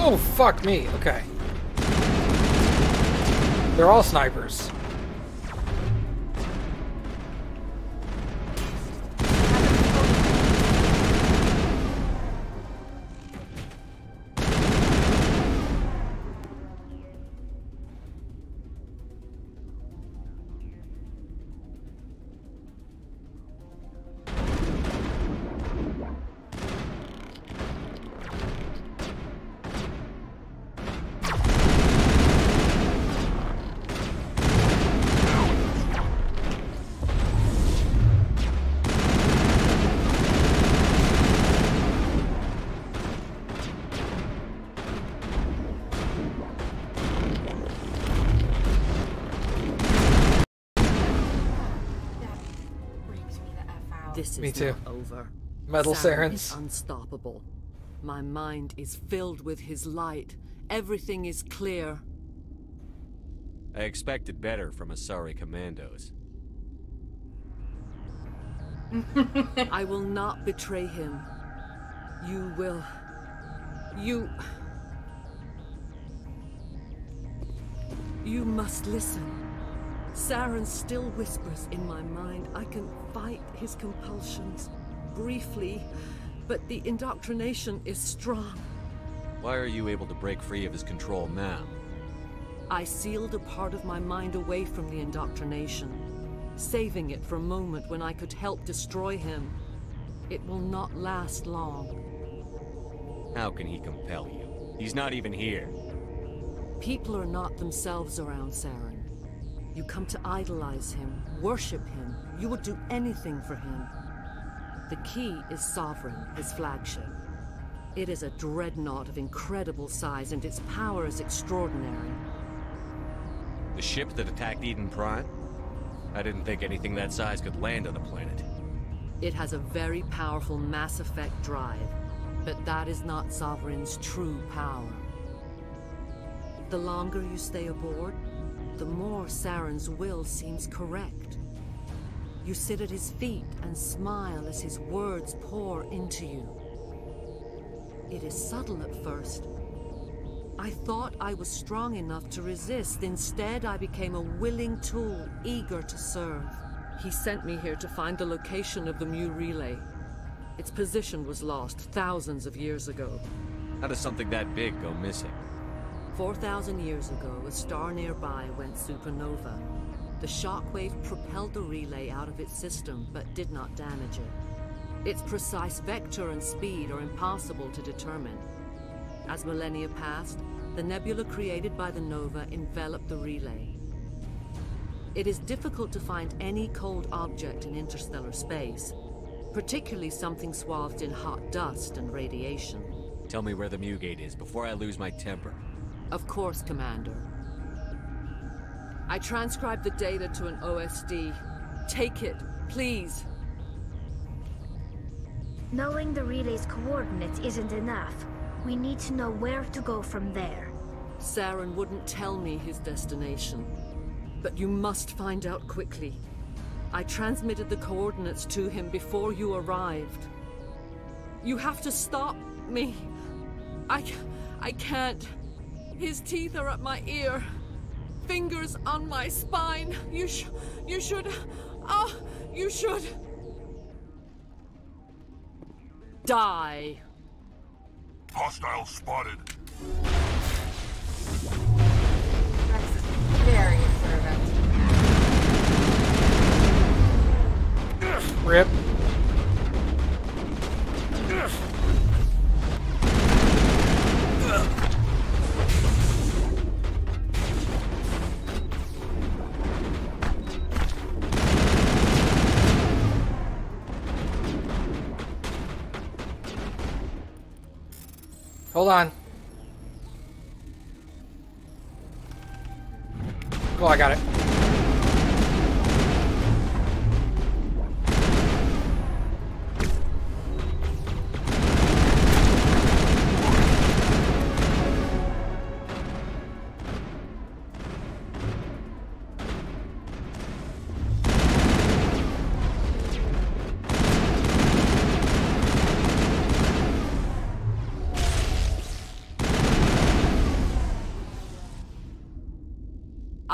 Oh, fuck me. Okay. They're all snipers. This Me is too. not over. Metal Saren is Sarens. unstoppable. My mind is filled with his light. Everything is clear. I expected better from Asari commandos. I will not betray him. You will. You must listen. Saren still whispers in my mind. I can fight his compulsions. Briefly, but the indoctrination is strong. Why are you able to break free of his control now? I sealed a part of my mind away from the indoctrination, saving it for a moment when I could help destroy him. It will not last long. How can he compel you? He's not even here. People are not themselves around Saren. You come to idolize him, worship him. You would do anything for him. The key is Sovereign, his flagship. It is a dreadnought of incredible size, and its power is extraordinary. The ship that attacked Eden Prime? I didn't think anything that size could land on the planet. It has a very powerful Mass Effect drive, but that is not Sovereign's true power. The longer you stay aboard, the more Saren's will seems correct. You sit at his feet and smile as his words pour into you. It is subtle at first. I thought I was strong enough to resist. Instead, I became a willing tool, eager to serve. He sent me here to find the location of the Mu relay. Its position was lost thousands of years ago. How does something that big go missing? 4,000 years ago, a star nearby went supernova. The shockwave propelled the relay out of its system, but did not damage it. Its precise vector and speed are impossible to determine. As millennia passed, the nebula created by the nova enveloped the relay. It is difficult to find any cold object in interstellar space, particularly something swathed in hot dust and radiation. Tell me where the Mu gate is before I lose my temper. Of course, Commander. I transcribed the data to an OSD. Take it, please. Knowing the relay's coordinates isn't enough. We need to know where to go from there. Saren wouldn't tell me his destination. But you must find out quickly. I transmitted the coordinates to him before you arrived. You have to stop me. I can't. His teeth are at my ear. Fingers on my spine. You should. You should. Die. Hostile spotted. Rex is very observant. Rip. Hold on. Oh, I got it.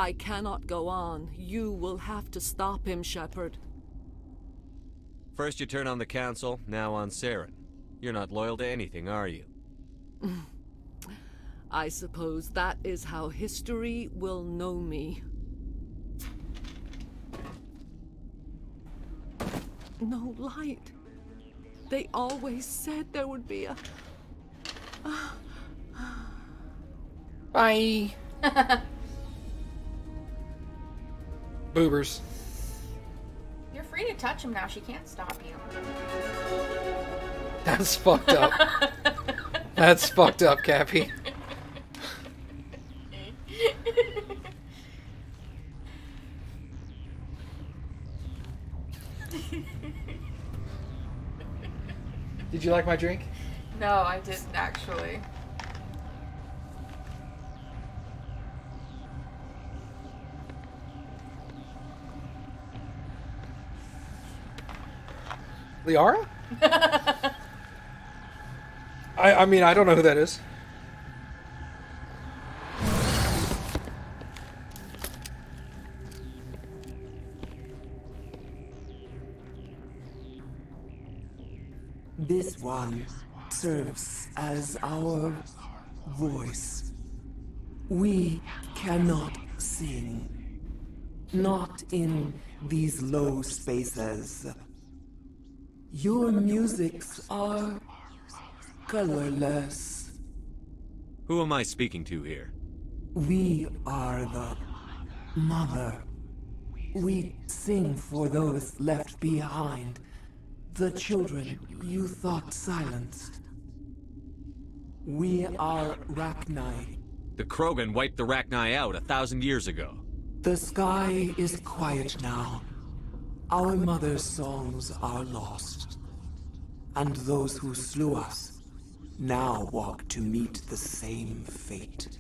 I cannot go on. You will have to stop him, Shepard. First you turn on the Council, now on Saren. You're not loyal to anything, are you? I suppose that is how history will know me. No light. They always said there would be a... Bye. Boobers. You're free to touch him now. She can't stop you. That's fucked up. That's fucked up, Cappy. Did you like my drink? No, I didn't actually. Liara? I mean, I don't know who that is. This one serves as our voice. We cannot sing. Not in these low spaces. Your musics are colorless. Who am I speaking to here? We are the mother. We sing for those left behind. The children you thought silenced. We are Rachni. The Krogan wiped the Rachni out 1,000 years ago. The sky is quiet now. Our mother's songs are lost. And those who slew us now walk to meet the same fate.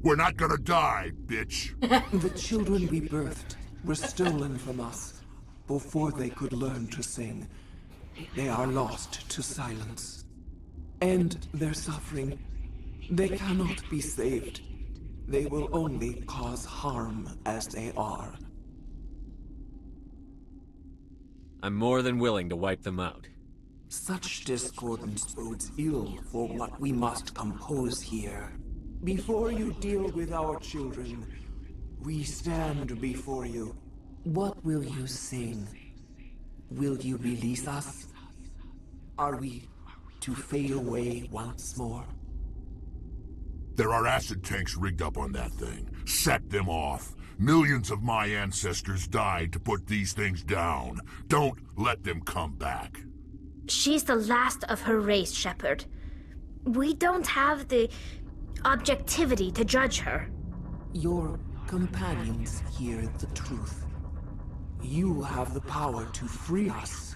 We're not gonna die, bitch. The children we birthed were stolen from us before they could learn to sing. They are lost to silence. And their suffering, they cannot be saved. They will only cause harm as they are. I'm more than willing to wipe them out. Such discordance bodes ill for what we must compose here. Before you deal with our children, we stand before you. What will you sing? Will you release us? Are we to fade away once more? There are acid tanks rigged up on that thing. Set them off. Millions of my ancestors died to put these things down. Don't let them come back. She's the last of her race, Shepard. We don't have the objectivity to judge her. Your companions hear the truth. You have the power to free us,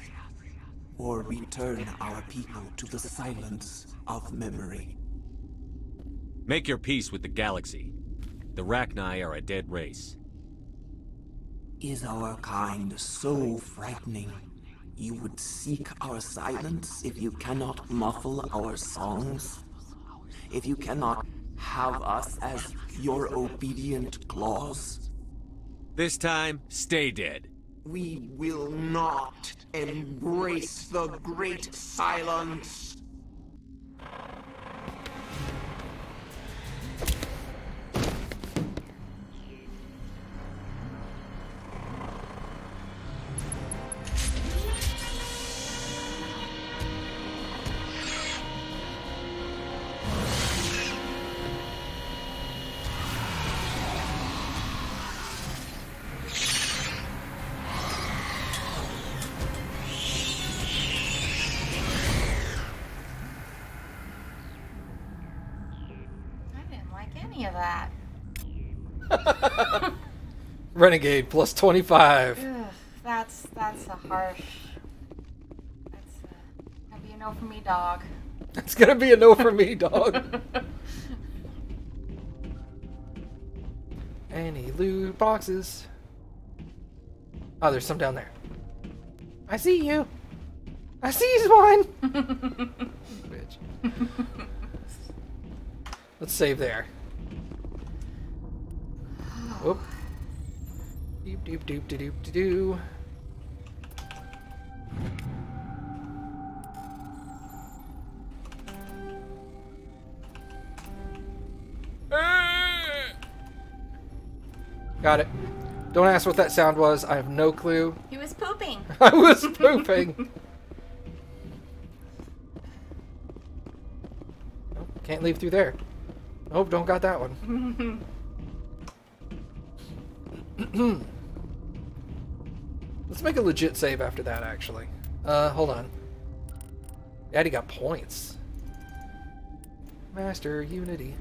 or return our people to the silence of memory. Make your peace with the galaxy. The Rachni are a dead race. Is our kind so frightening? You would seek our silence if you cannot muffle our songs? If you cannot have us as your obedient claws? This time, stay dead. We will not embrace the great silence. Any of that. Renegade plus 25. Ugh, that's a harsh. That's gonna be a no for me, dog. It's gonna be a no for me, dog. Any loot boxes? Oh, there's some down there. I see you. I see one. Bitch. Let's save there. Oop. Doop doop doop doop doop doo. Got it. Don't ask what that sound was. I have no clue. He was pooping. I was pooping. Oh, can't leave through there. Oh, don't got that one. Let's make a legit save after that, actually. Hold on. Daddy got points. Master Unity.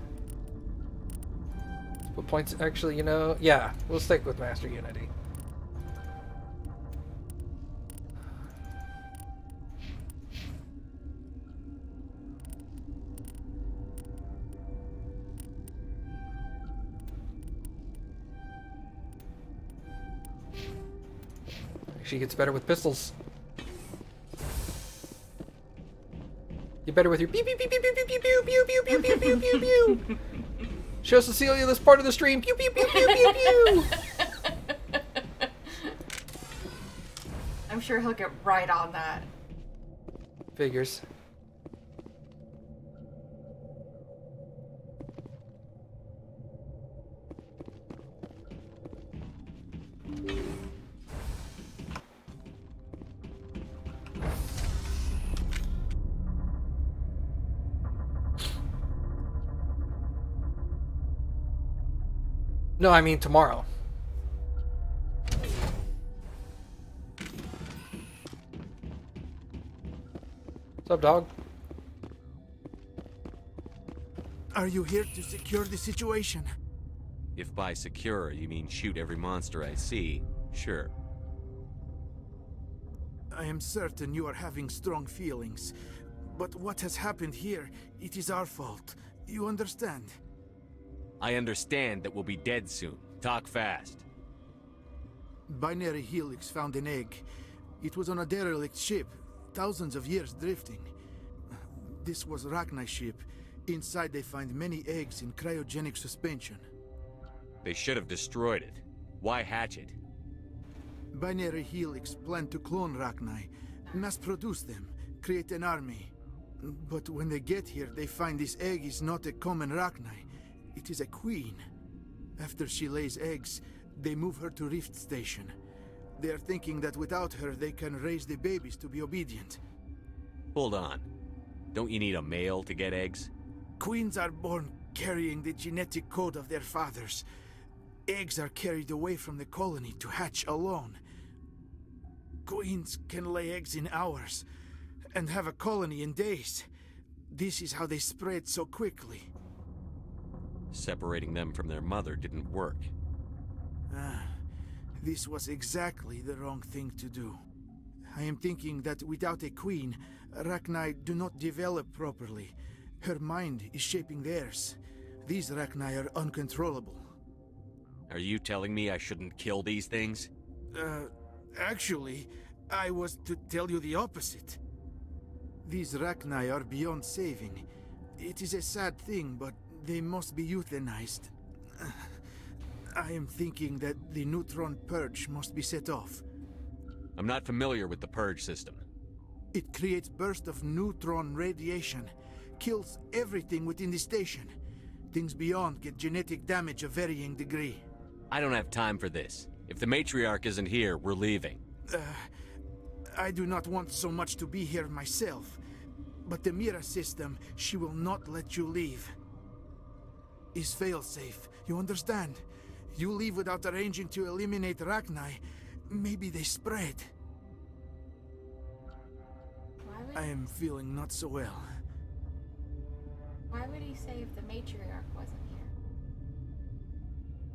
What points? Actually, you know, yeah, we'll stick with Master Unity. She gets better with pistols. Get better with your pew pew pew pew pew pew pew pew pew pew pew pew pew pew. Show Cecilia this part of the stream. Pew pew pew pew pew pew. I'm sure he'll get right on that. Figures. No, I mean tomorrow. What's up, dog? Are you here to secure the situation? If by secure you mean shoot every monster I see, sure. I am certain you are having strong feelings. But what has happened here, it is our fault. You understand? I understand that we'll be dead soon. Talk fast. Binary Helix found an egg. It was on a derelict ship, thousands of years drifting. This was Rachni's ship. Inside they find many eggs in cryogenic suspension. They should have destroyed it. Why hatch it? Binary Helix planned to clone Rachni, mass-produce them, create an army. But when they get here, they find this egg is not a common Rachni. It is a queen. After she lays eggs, they move her to Rift Station. They are thinking that without her, they can raise the babies to be obedient. Hold on. Don't you need a male to get eggs? Queens are born carrying the genetic code of their fathers. Eggs are carried away from the colony to hatch alone. Queens can lay eggs in hours and have a colony in days. This is how they spread so quickly. Separating them from their mother didn't work. This was exactly the wrong thing to do. I am thinking that without a queen, Rachni do not develop properly. Her mind is shaping theirs. These Rachni are uncontrollable. Are you telling me I shouldn't kill these things? Actually, I was to tell you the opposite. These Rachni are beyond saving. It is a sad thing, but they must be euthanized. I am thinking that the neutron purge must be set off. I'm not familiar with the purge system. It creates bursts of neutron radiation, kills everything within the station. Things beyond get genetic damage of varying degree. I don't have time for this. If the matriarch isn't here, we're leaving. I do not want so much to be here myself. But the Mira system, she will not let you leave. Is failsafe, you understand? You leave without arranging to eliminate Rachni, maybe they spread. I am feeling not so well. Why would he say if the matriarch wasn't here?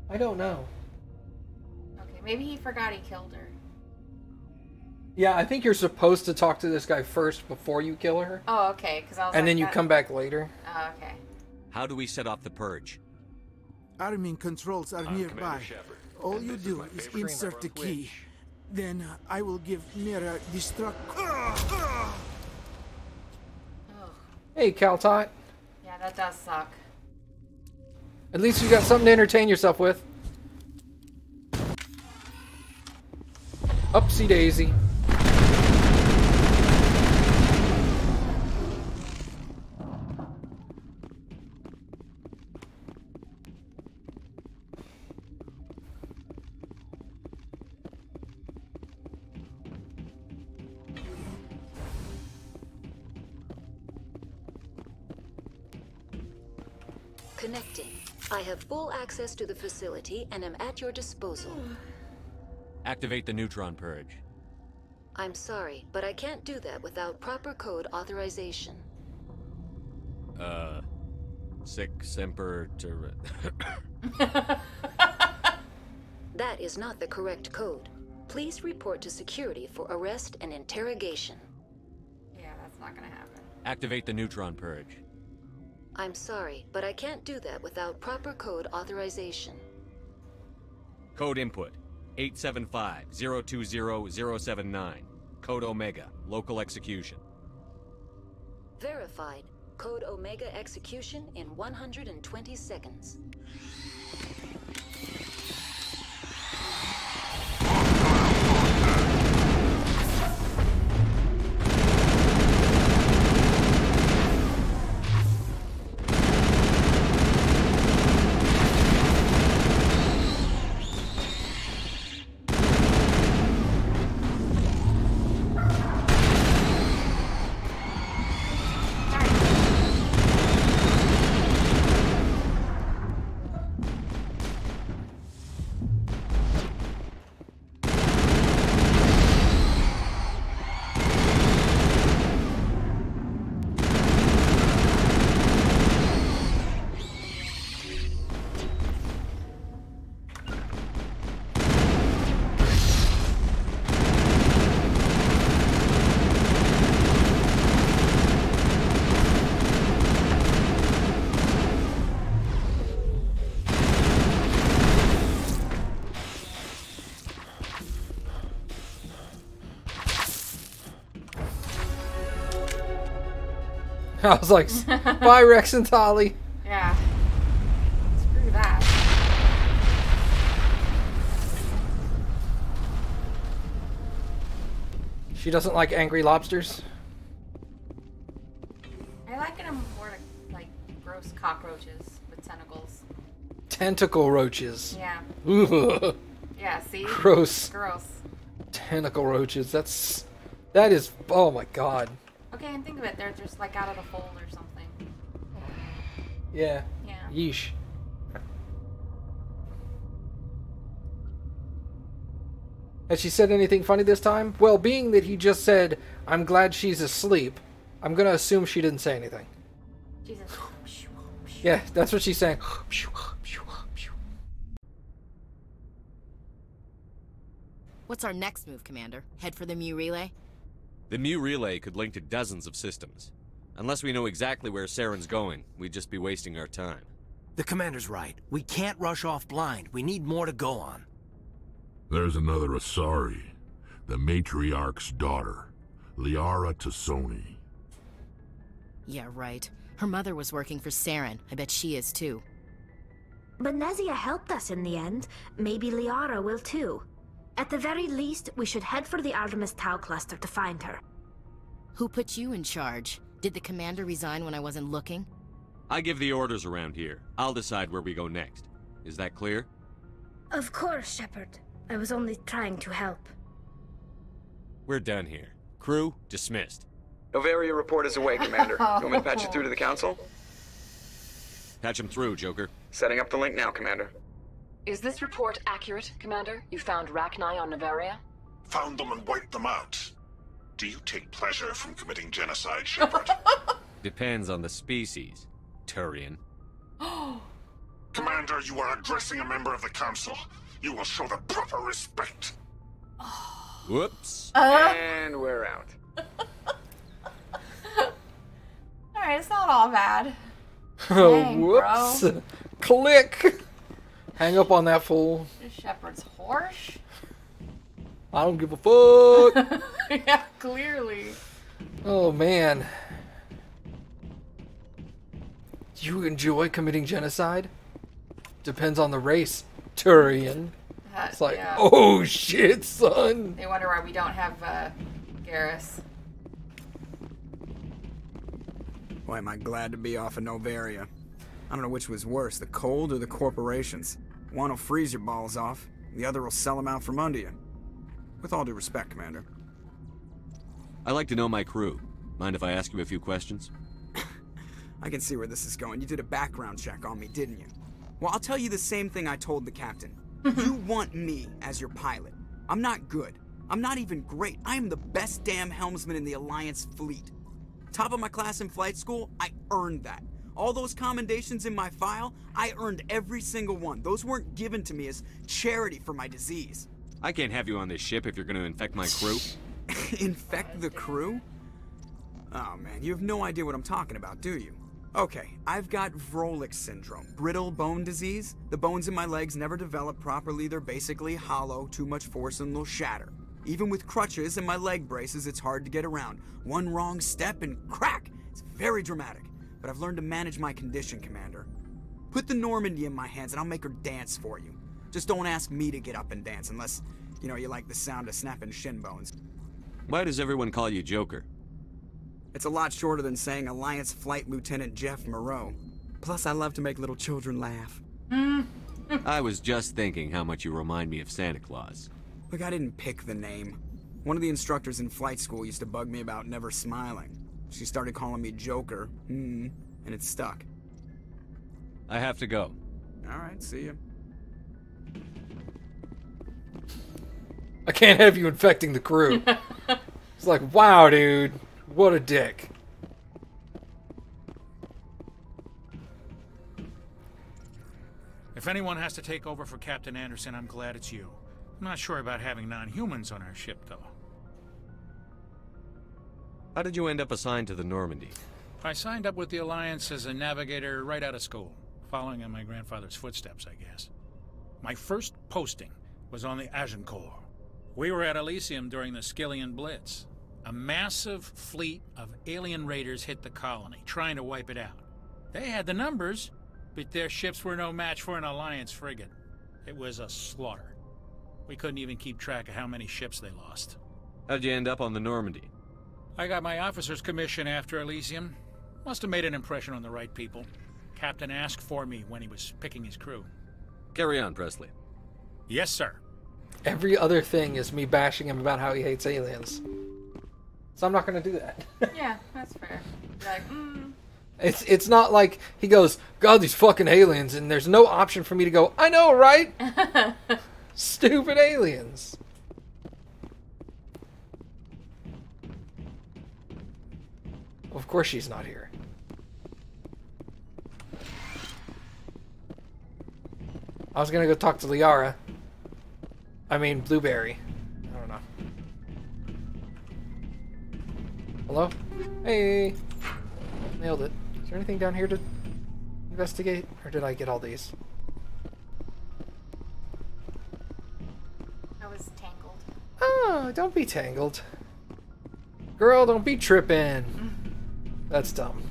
I don't know. Okay, maybe he forgot he killed her. Yeah, I think you're supposed to talk to this guy first before you kill her. Oh, okay, because I was and like, then you come back later. Oh, okay. How do we set off the purge? Arming controls are nearby. All you do is insert the key. Then I will give Mira destruct. Oh. Hey, Caltot. Yeah, that does suck. At least you got something to entertain yourself with. Upsy daisy. Connecting. I have full access to the facility and am at your disposal. Activate the neutron purge. I'm sorry, but I can't do that without proper code authorization. Sic semper ter... That is not the correct code. Please report to security for arrest and interrogation. Yeah, that's not gonna happen. Activate the neutron purge. I'm sorry, but I can't do that without proper code authorization. Code input 875-020-079. Code Omega. Local execution. Verified. Code Omega execution in 120 seconds. I was like, bye, Rex and Tali. Yeah. Screw that. She doesn't like angry lobsters. I like them more like gross cockroaches with tentacles. Tentacle roaches. Yeah. Ugh. Yeah, see? Gross. Gross. Tentacle roaches. That is, oh my god. Okay, and think of it, they're just like out of the fold or something. Yeah. Yeah. Yeesh. Has she said anything funny this time? Well, being that he just said, I'm glad she's asleep, I'm gonna assume she didn't say anything. Jesus. Yeah, that's what she's saying. What's our next move, Commander? Head for the Mu relay? The Mu relay could link to dozens of systems. Unless we know exactly where Saren's going, we'd just be wasting our time. The Commander's right. We can't rush off blind. We need more to go on. There's another Asari, the matriarch's daughter, Liara Tassoni. Yeah, right. Her mother was working for Saren. I bet she is too. But Nezia helped us in the end. Maybe Liara will too. At the very least, we should head for the Artemis Tau cluster to find her. Who put you in charge? Did the Commander resign when I wasn't looking? I give the orders around here. I'll decide where we go next. Is that clear? Of course, Shepard. I was only trying to help. We're done here. Crew, dismissed. Novaria report is away, Commander. You want me to patch you through to the Council? Patch him through, Joker. Setting up the link now, Commander. Is this report accurate, Commander? You found Rachni on Novaria? Found them and wiped them out. Do you take pleasure from committing genocide, Shepard? Depends on the species, Turian. Commander, you are addressing a member of the Council. You will show the proper respect. Whoops. And we're out. Alright, it's not all bad. Oh, Dang, whoops. bro. Click. Hang up on that fool. This Shepard's horse. I don't give a fuck. Yeah, clearly. Oh, man. Do you enjoy committing genocide? Depends on the race, Turian. that. It's like, yeah. oh shit, son. They wonder why we don't have Garrus. Boy, am I glad to be off of Novaria. I don't know which was worse, the cold or the corporations. One will freeze your balls off, the other will sell them out from under you. With all due respect, Commander. I like to know my crew. Mind if I ask you a few questions? I can see where this is going. You did a background check on me, didn't you? Well, I'll tell you the same thing I told the captain. You want me as your pilot. I'm not good. I'm not even great. I am the best damn helmsman in the Alliance fleet. Top of my class in flight school, I earned that. All those commendations in my file, I earned every single one. Those weren't given to me as charity for my disease. I can't have you on this ship if you're going to infect my crew. Infect the crew? Oh man, you have no idea what I'm talking about, do you? Okay, I've got Vrolik syndrome, brittle bone disease. The bones in my legs never develop properly. They're basically hollow, too much force and they'll shatter. Even with crutches and my leg braces, it's hard to get around. One wrong step and crack! It's very dramatic. But I've learned to manage my condition, Commander. Put the Normandy in my hands and I'll make her dance for you. Just don't ask me to get up and dance unless, you know, you like the sound of snapping shin bones. Why does everyone call you Joker? It's a lot shorter than saying Alliance Flight Lieutenant Jeff Moreau. Plus, I love to make little children laugh. I was just thinking how much you remind me of Santa Claus. Look, I didn't pick the name. One of the instructors in flight school used to bug me about never smiling. She started calling me Joker, and it stuck. I have to go. All right, see ya. I can't have you infecting the crew. It's like, wow, dude. What a dick. If anyone has to take over for Captain Anderson, I'm glad it's you. I'm not sure about having non-humans on our ship, though. How did you end up assigned to the Normandy? I signed up with the Alliance as a navigator right out of school, following in my grandfather's footsteps, I guess. My first posting was on the Agincourt. We were at Elysium during the Skillian Blitz. A massive fleet of alien raiders hit the colony, trying to wipe it out. They had the numbers, but their ships were no match for an Alliance frigate. It was a slaughter. We couldn't even keep track of how many ships they lost. How'd you end up on the Normandy? I got my officer's commission after Elysium. Must have made an impression on the right people. Captain asked for me when he was picking his crew. Carry on, Presley. Yes, sir. Every other thing is me bashing him about how he hates aliens. So I'm not going to do that. Yeah, that's fair. You're like, It's not like he goes, God, these fucking aliens, and there's no option for me to go, I know, right? Stupid aliens. Of course she's not here. I was gonna go talk to Liara. I mean, Blueberry. I don't know. Hello? Hey! Nailed it. Is there anything down here to investigate? Or did I get all these? I was tangled. Oh, don't be tangled. Girl, don't be tripping. That's dumb.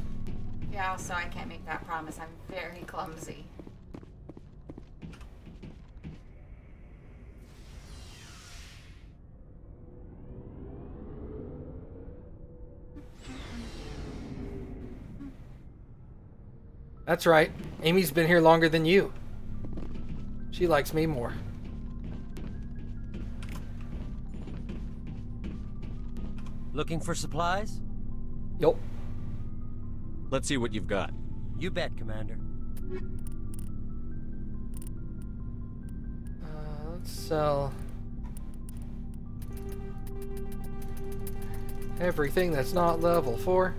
Yeah, also I can't make that promise. I'm very clumsy. That's right. Amy's been here longer than you. She likes me more. Looking for supplies? Yup. Let's see what you've got. You bet, Commander. Let's sell everything that's not level 4.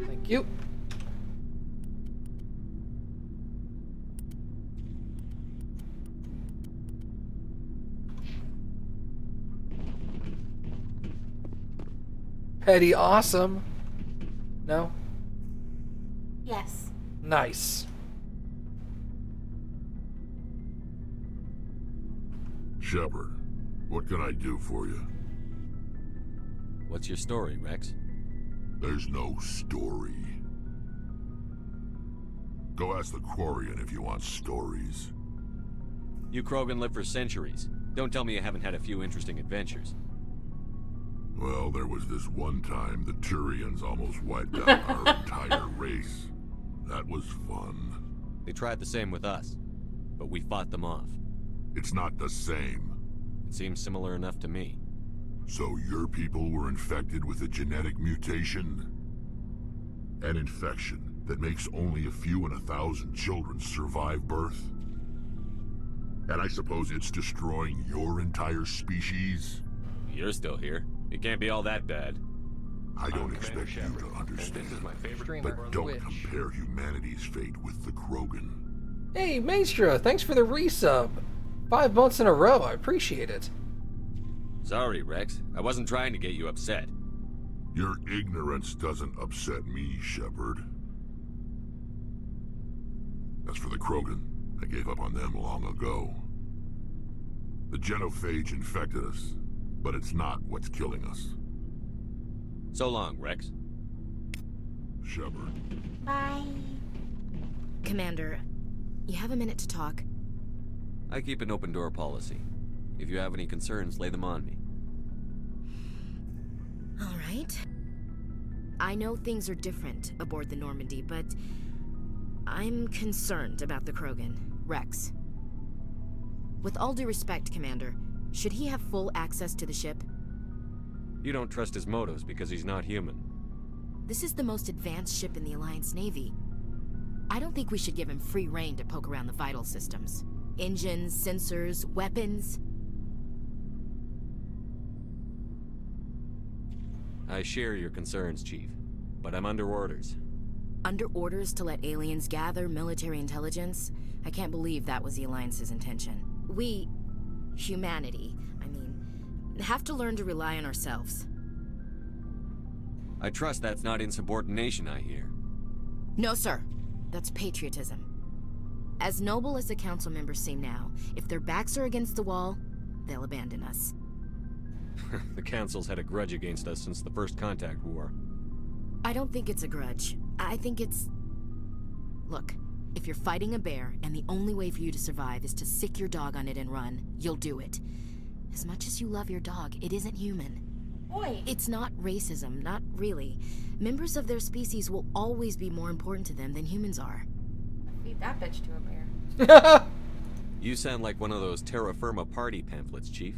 Thank you. Petty awesome. No? Yes. Nice. Shepard, what can I do for you? What's your story, Rex? There's no story. Go ask the Quarian if you want stories. You Krogan live for centuries. Don't tell me you haven't had a few interesting adventures. Well, there was this one time the Turians almost wiped out our entire race. That was fun. They tried the same with us, but we fought them off. It's not the same. It seems similar enough to me. So your people were infected with a genetic mutation? An infection that makes only a few in 1,000 children survive birth? And I suppose it's destroying your entire species? You're still here. It can't be all that bad. I don't expect you to understand, but don't compare humanity's fate with the Krogan. Hey, Maestra, thanks for the resub. 5 months in a row, I appreciate it. Sorry, Rex. I wasn't trying to get you upset. Your ignorance doesn't upset me, Shepard. As for the Krogan, I gave up on them long ago. The genophage infected us, but it's not what's killing us. So long, Rex. Shepard. Bye. Commander, you have a minute to talk? I keep an open door policy. If you have any concerns, lay them on me. All right. I know things are different aboard the Normandy, but I'm concerned about the Krogan, Rex. With all due respect, Commander, should he have full access to the ship? You don't trust his motives because he's not human. This is the most advanced ship in the Alliance Navy. I don't think we should give him free rein to poke around the vital systems. Engines, sensors, weapons. I share your concerns, Chief, but I'm under orders. Under orders to let aliens gather military intelligence? I can't believe that was the Alliance's intention. We, humanity, have to learn to rely on ourselves. I trust that's not insubordination, I hear. No, sir. That's patriotism. As noble as the council members seem now, if their backs are against the wall, they'll abandon us. The council's had a grudge against us since the First Contact War. I don't think it's a grudge. I think it's... Look, if you're fighting a bear and the only way for you to survive is to sick your dog on it and run, you'll do it. As much as you love your dog, it isn't human. Boy. It's not racism, not really. Members of their species will always be more important to them than humans are. Feed that bitch to a bear. You sound like one of those Terra Firma party pamphlets, Chief.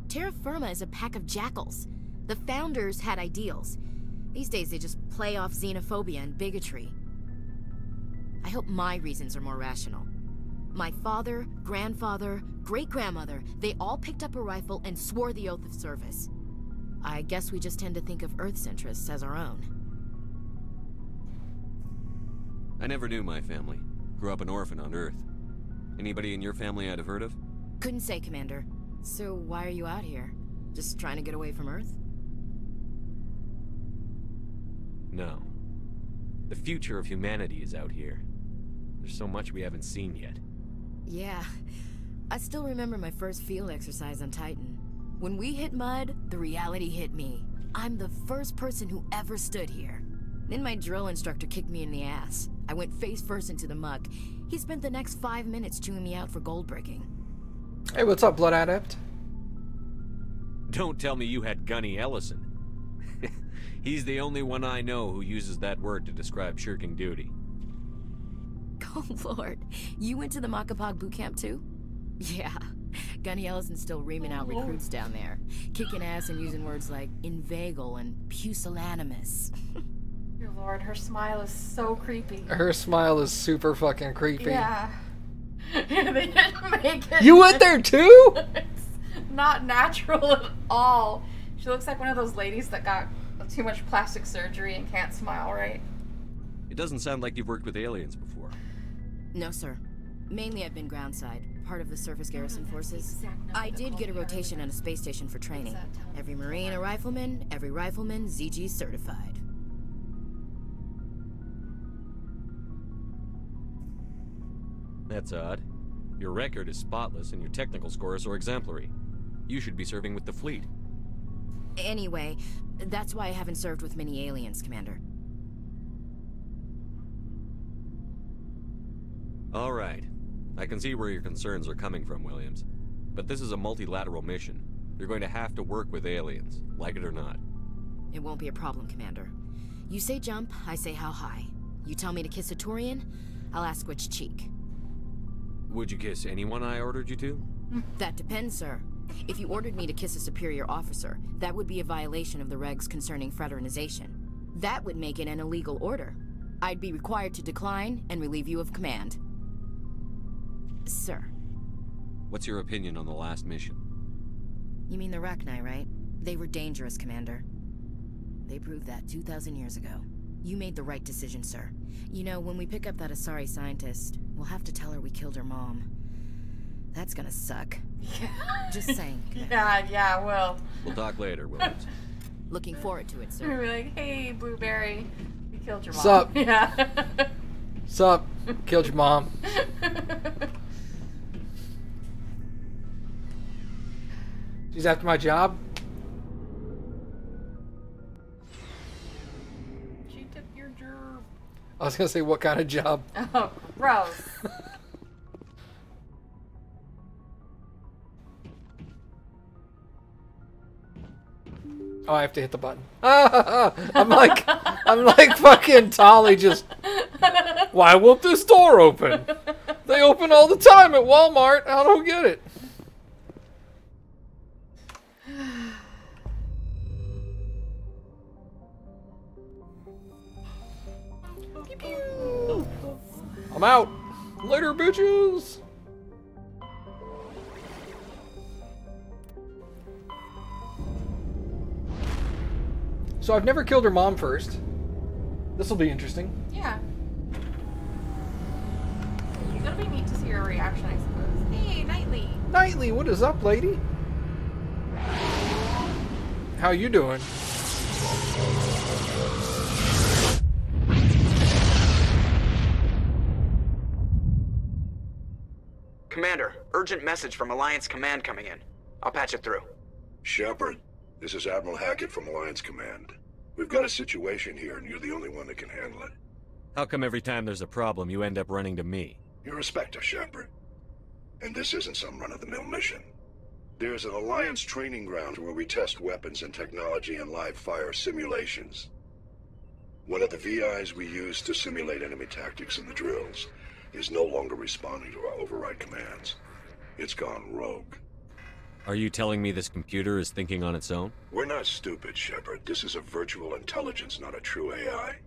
Terra Firma is a pack of jackals. The founders had ideals. These days they just play off xenophobia and bigotry. I hope my reasons are more rational. My father, grandfather, great-grandmother, they all picked up a rifle and swore the oath of service. I guess we just tend to think of Earth's interests as our own. I never knew my family. Grew up an orphan on Earth. Anybody in your family I'd have heard of? Couldn't say, Commander. So why are you out here? Just trying to get away from Earth? No. The future of humanity is out here. There's so much we haven't seen yet. Yeah. I still remember my first field exercise on Titan. When we hit mud, the reality hit me. I'm the first person who ever stood here. Then my drill instructor kicked me in the ass. I went face first into the muck. He spent the next 5 minutes chewing me out for gold breaking. Hey, what's up, Blood Adept? Don't tell me you had Gunny Ellison. He's the only one I know who uses that word to describe shirking duty. Oh, Lord. You went to the Makapog boot camp, too? Yeah. Gunny Ellison's still reaming out recruits down there. Kicking ass and using words like inveigle and pusillanimous. Dear Lord, her smile is so creepy. Her smile is super fucking creepy. Yeah. They didn't make it. You went there, too? It's not natural at all. She looks like one of those ladies that got too much plastic surgery and can't smile right. It doesn't sound like you've worked with aliens before. No, sir. Mainly I've been groundside, part of the surface garrison forces. I did get a rotation at a space station for training. Every Marine a rifleman, every rifleman ZG certified. That's odd. Your record is spotless and your technical scores are exemplary. You should be serving with the fleet. Anyway, that's why I haven't served with many aliens, Commander. All right. I can see where your concerns are coming from, Williams. But this is a multilateral mission. You're going to have to work with aliens, like it or not. It won't be a problem, Commander. You say jump, I say how high. You tell me to kiss a Turian, I'll ask which cheek. Would you kiss anyone I ordered you to? That depends, sir. If you ordered me to kiss a superior officer, that would be a violation of the regs concerning fraternization. That would make it an illegal order. I'd be required to decline and relieve you of command. Sir. What's your opinion on the last mission? You mean the Rachni, right? They were dangerous, Commander. They proved that 2,000 years ago. You made the right decision, sir. You know, when we pick up that Asari scientist, we'll have to tell her we killed her mom. That's gonna suck. Just saying. Yeah, well. We'll talk later, Williams. Looking forward to it, sir. We'll be like, hey, Blueberry, we killed your mom. Sup? Yeah. Sup? Killed your mom. She's after my job? She took your job. I was gonna say, what kind of job? Oh, gross. Oh, I have to hit the button. I'm like fucking Tolly just... Why won't this door open? They open all the time at Walmart. I don't get it. I'm out. Later, bitches. So I've never killed her mom first. This will be interesting. Yeah. It'll be neat to see her reaction, I suppose. Hey, Knightley. Knightley, what is up, lady? How you doing? Commander, urgent message from Alliance Command coming in. I'll patch it through. Shepard, this is Admiral Hackett from Alliance Command. We've got a situation here, and you're the only one that can handle it. How come every time there's a problem, you end up running to me? You're a Spectre, Shepard. And this isn't some run-of-the-mill mission. There's an Alliance training ground where we test weapons and technology in live-fire simulations. One of the VIs we use to simulate enemy tactics in the drills is no longer responding to our override commands. It's gone rogue. Are you telling me this computer is thinking on its own? We're not stupid, Shepard. This is a virtual intelligence, not a true AI.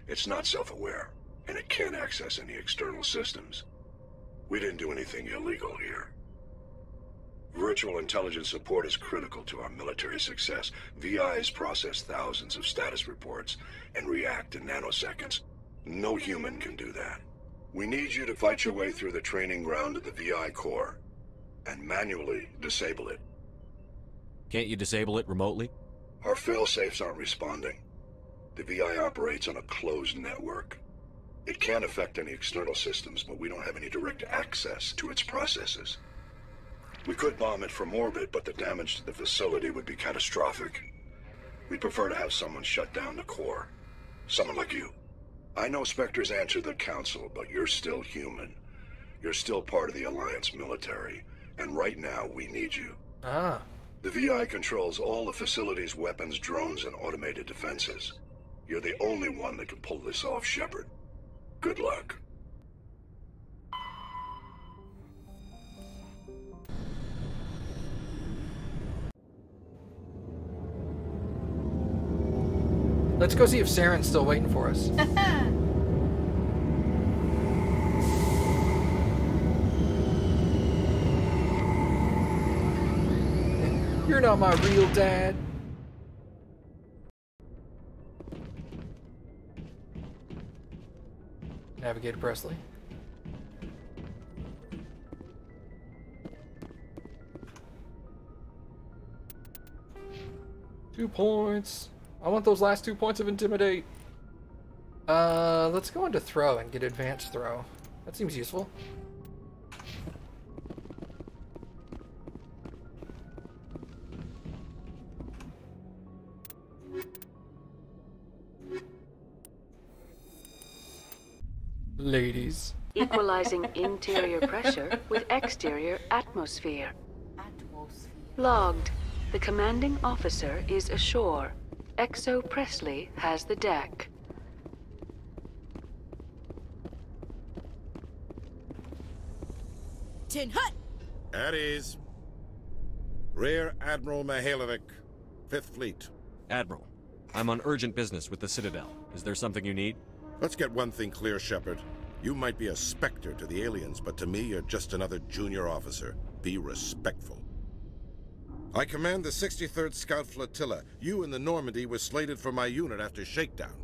It's not self-aware, and it can't access any external systems. We didn't do anything illegal here. Virtual intelligence support is critical to our military success. VIs process thousands of status reports and react in nanoseconds. No human can do that. We need you to fight your way through the training ground of the VI core and manually disable it. Can't you disable it remotely? Our fail-safes aren't responding. The VI operates on a closed network. It can affect any external systems, but we don't have any direct access to its processes. We could bomb it from orbit, but the damage to the facility would be catastrophic. We'd prefer to have someone shut down the core. Someone like you. I know Spectres answer the Council, but you're still human. You're still part of the Alliance military, and right now we need you. Ah. The VI controls all the facility's weapons, drones, and automated defenses. You're the only one that can pull this off, Shepard. Good luck. Let's go see if Saren's still waiting for us. You're not my real dad. Navigator Presley. Two points. I want those last 2 points of Intimidate. Let's go into Throw and get Advanced Throw. That seems useful. Ladies. equalizing interior pressure with exterior atmosphere. Logged. The commanding officer is ashore. Exo Presley has the deck. Tin Hut! At ease. Rear Admiral Mihailovic, 5th Fleet. Admiral, I'm on urgent business with the Citadel. Is there something you need? Let's get one thing clear, Shepard. You might be a specter to the aliens, but to me, you're just another junior officer. Be respectful. I command the 63rd Scout Flotilla. You and the Normandy were slated for my unit after shakedown.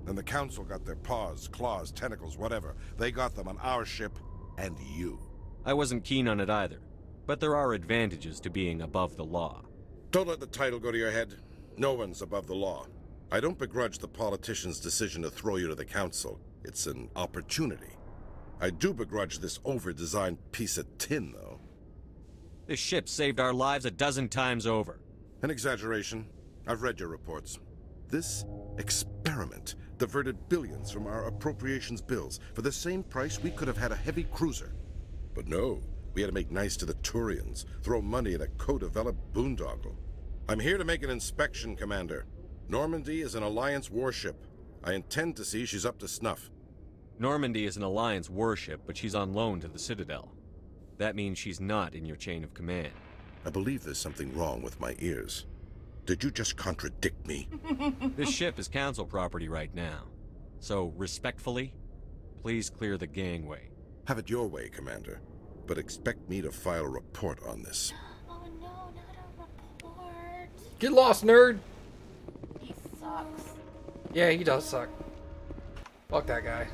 Then the Council got their paws, claws, tentacles, whatever. They got them on our ship, and you. I wasn't keen on it either, but there are advantages to being above the law. Don't let the title go to your head. No one's above the law. I don't begrudge the politician's decision to throw you to the Council. It's an opportunity. I do begrudge this over-designed piece of tin, though. This ship saved our lives a dozen times over. An exaggeration. I've read your reports. This experiment diverted billions from our appropriations bills. For the same price, we could have had a heavy cruiser. But no, we had to make nice to the Turians, throw money at a co-developed boondoggle. I'm here to make an inspection, Commander. Normandy is an Alliance warship. I intend to see she's up to snuff. Normandy is an Alliance warship, but she's on loan to the Citadel. That means she's not in your chain of command. I believe there's something wrong with my ears. Did you just contradict me? This ship is Council property right now. So, respectfully, please clear the gangway. Have it your way, Commander. But expect me to file a report on this. Oh no, not a report. Get lost, nerd! He sucks. Yeah, he does suck. Fuck that guy.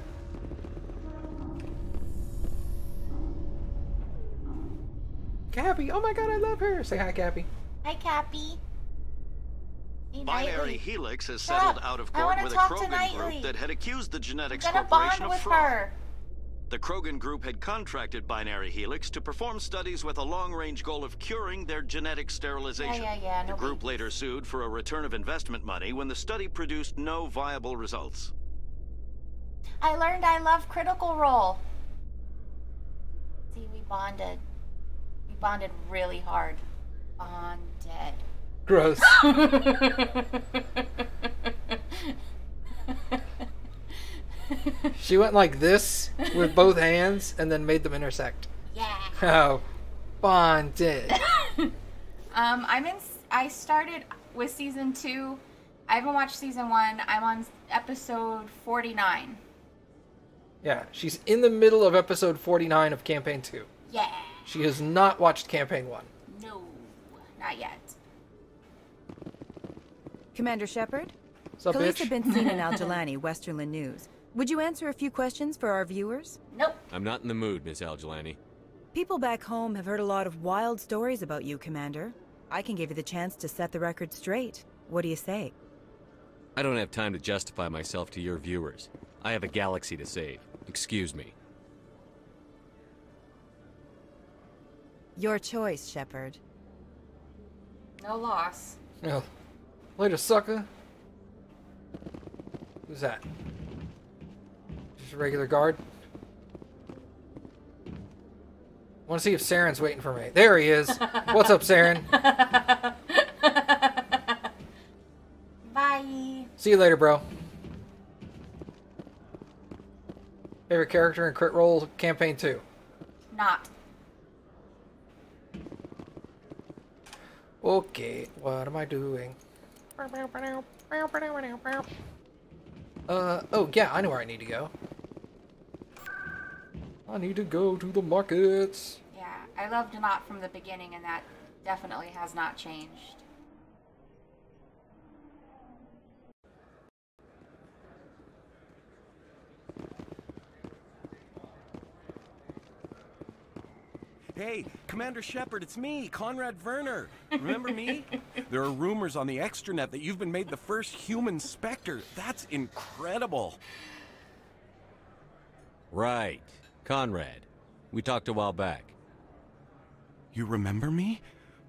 Cappy, oh my god, I love her. Say hi, Cappy. Hi, Cappy. Hey, Binary Nightly. Helix has Shut settled up. out of I court wanna with a talk to Krogan Nightly. group that had accused the Genetics I'm gonna Corporation bond of with fraud. her. The Krogan group had contracted Binary Helix to perform studies with a long-range goal of curing their genetic sterilization. Yeah, The no group later sued for a return of investment money when the study produced no viable results. I learned I love Critical Role. See, we bonded. We bonded really hard. Bonded. Gross. She went like this with both hands and then made them intersect. Yeah. Oh, bonded. I started with season 2. I haven't watched season 1. I'm on episode 49. Yeah, she's in the middle of episode 49 of campaign 2. Yeah. She has not watched campaign 1. No, not yet. Commander Shepard? What's up, Khaleesa bitch? Benzine and Al-Jalani, Westerland News. Would you answer a few questions for our viewers? Nope. I'm not in the mood, Miss Al-Jalani. People back home have heard a lot of wild stories about you, Commander. I can give you the chance to set the record straight. What do you say? I don't have time to justify myself to your viewers. I have a galaxy to save. Excuse me. Your choice, Shepard. No loss. Yeah. Later, sucker. Who's that? Just a regular guard? Want to see if Saren's waiting for me. There he is. What's up, Saren? Bye. See you later, bro. Favorite character in Crit Role Campaign 2? Not. Okay, what am I doing? Oh yeah, I know where I need to go. I need to go to the markets. Yeah, I loved Not from the beginning, and that definitely has not changed. Hey, Commander Shepard, it's me, Conrad Werner. Remember me? There are rumors on the extranet that you've been made the first human Spectre. That's incredible. Right. Conrad. We talked a while back. You remember me?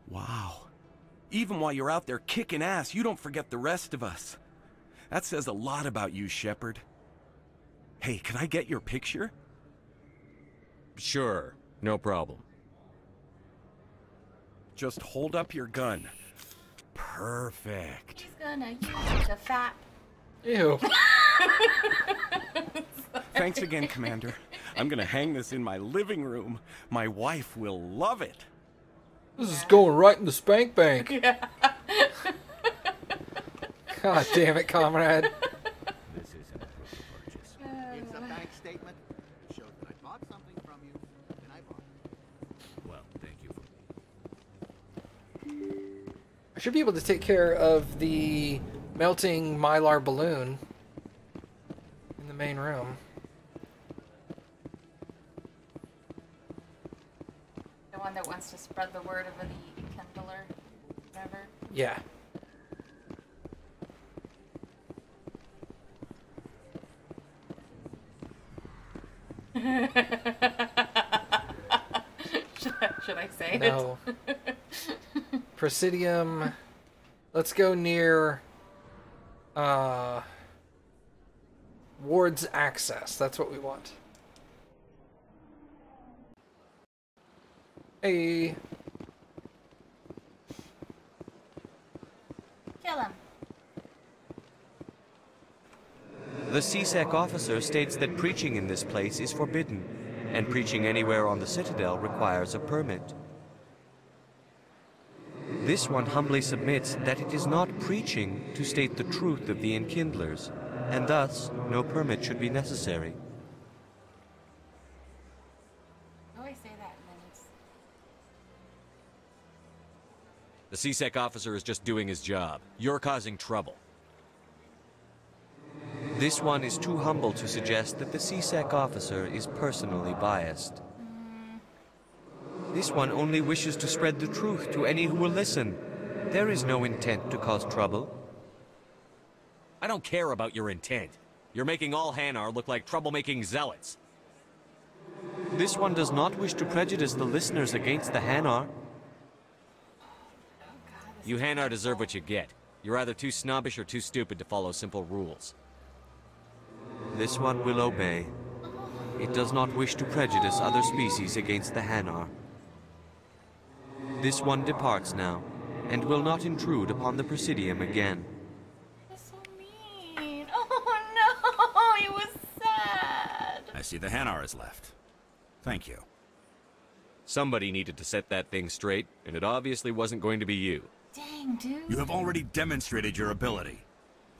Wow. Even while you're out there kicking ass, you don't forget the rest of us. That says a lot about you, Shepard. Hey, can I get your picture? Sure, no problem. Just hold up your gun. Perfect. He's gonna use it to fap. Ew. Thanks again, Commander. I'm gonna hang this in my living room. My wife will love it. This is going right in the spank bank. Yeah. God damn it, comrade. This isn't a purchase. It's a bank statement. It shows that I bought something from you, and I bought it. Well, thank you for... I should be able to take care of the melting mylar balloon in the main room. The one that wants to spread the word of the kindler, whatever. Yeah. Should I say No. it? Presidium. Let's go near Ward's access. That's what we want. Hey. Kill him. The CSEC officer states that preaching in this place is forbidden, and preaching anywhere on the Citadel requires a permit. This one humbly submits that it is not preaching to state the truth of the Enkindlers, and thus no permit should be necessary. I always say that, and then it's... The CSEC officer is just doing his job. You're causing trouble. This one is too humble to suggest that the CSEC officer is personally biased. This one only wishes to spread the truth to any who will listen. There is no intent to cause trouble. I don't care about your intent. You're making all Hanar look like troublemaking zealots. This one does not wish to prejudice the listeners against the Hanar. You Hanar deserve what you get. You're either too snobbish or too stupid to follow simple rules. This one will obey. It does not wish to prejudice other species against the Hanar. This one departs now, and will not intrude upon the Presidium again. That's so mean. Oh no, he was sad. I see the Hanar is left. Thank you. Somebody needed to set that thing straight, and it obviously wasn't going to be you. Dang, dude. You have already demonstrated your ability.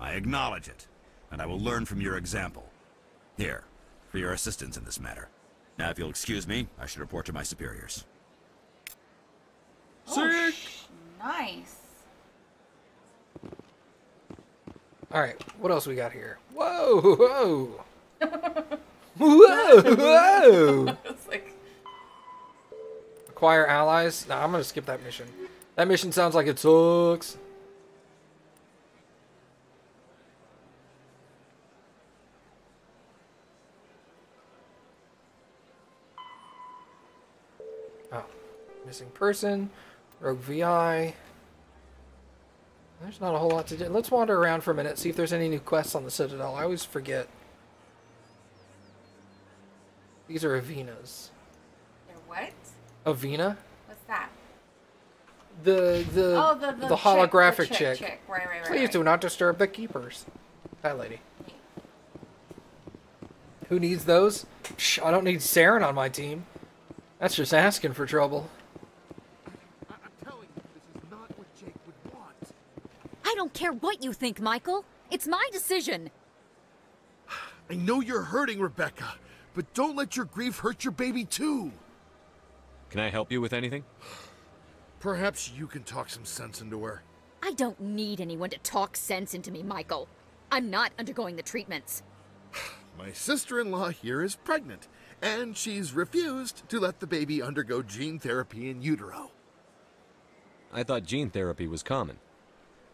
I acknowledge it, and I will learn from your example. Here, for your assistance in this matter. Now, if you'll excuse me, I should report to my superiors. Oh, nice. Alright, what else we got here? Whoa! Whoa! Whoa! Whoa! It's like... Acquire allies? Nah, I'm gonna skip that mission. That mission sounds like it sucks. Oh. Missing person. Rogue VI. There's not a whole lot to do. Let's wander around for a minute, see if there's any new quests on the Citadel. I always forget. These are Avenas. They're what? Avena? What's that? The holographic chick. Right. Please do not disturb the keepers. That lady. Who needs those? Shh, I don't need Saren on my team. That's just asking for trouble. I'm telling you, this is not what Jake would want. I don't care what you think, Michael. It's my decision. I know you're hurting, Rebecca, but don't let your grief hurt your baby too. Can I help you with anything? Perhaps you can talk some sense into her. I don't need anyone to talk sense into me, Michael. I'm not undergoing the treatments. My sister-in-law here is pregnant, and she's refused to let the baby undergo gene therapy in utero. I thought gene therapy was common.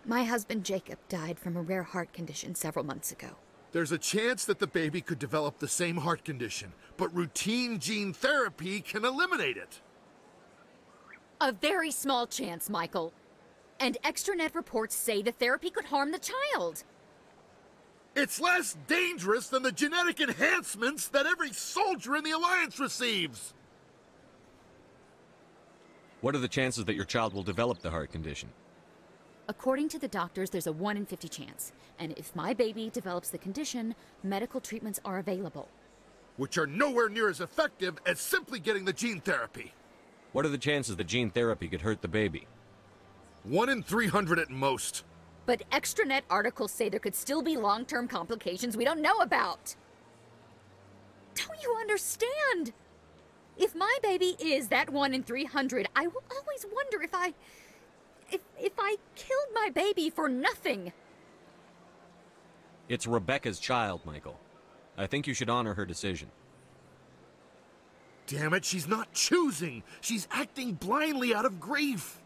My husband Jacob died from a rare heart condition several months ago. There's a chance that the baby could develop the same heart condition, but routine gene therapy can eliminate it. A very small chance, Michael. And extranet reports say the therapy could harm the child. It's less dangerous than the genetic enhancements that every soldier in the Alliance receives. What are the chances that your child will develop the heart condition? According to the doctors, there's a 1 in 50 chance. And if my baby develops the condition, medical treatments are available. Which are nowhere near as effective as simply getting the gene therapy. What are the chances that gene therapy could hurt the baby? 1 in 300 at most. But extranet articles say there could still be long-term complications we don't know about. Don't you understand? If my baby is that 1 in 300, I will always wonder if I killed my baby for nothing. It's Rebecca's child, Michael. I think you should honor her decision. Damn it, she's not choosing. She's acting blindly out of grief.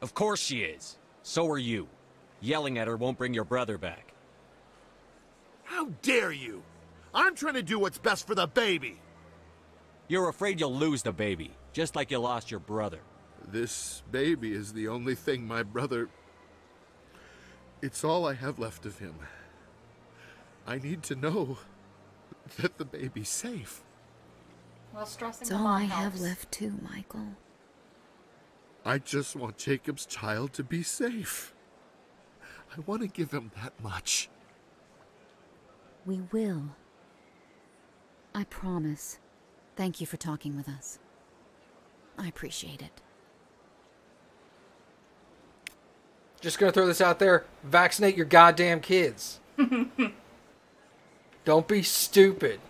Of course she is. So are you. Yelling at her won't bring your brother back. How dare you? I'm trying to do what's best for the baby. You're afraid you'll lose the baby, just like you lost your brother. This baby is the only thing my brother... It's all I have left of him. I need to know that the baby's safe. Well, stressing It's the all mom I have helps. left too, Michael. I just want Jacob's child to be safe. I want to give him that much. We will. I promise. Thank you for talking with us. I appreciate it. Just gonna throw this out there. Vaccinate your goddamn kids. Don't be stupid.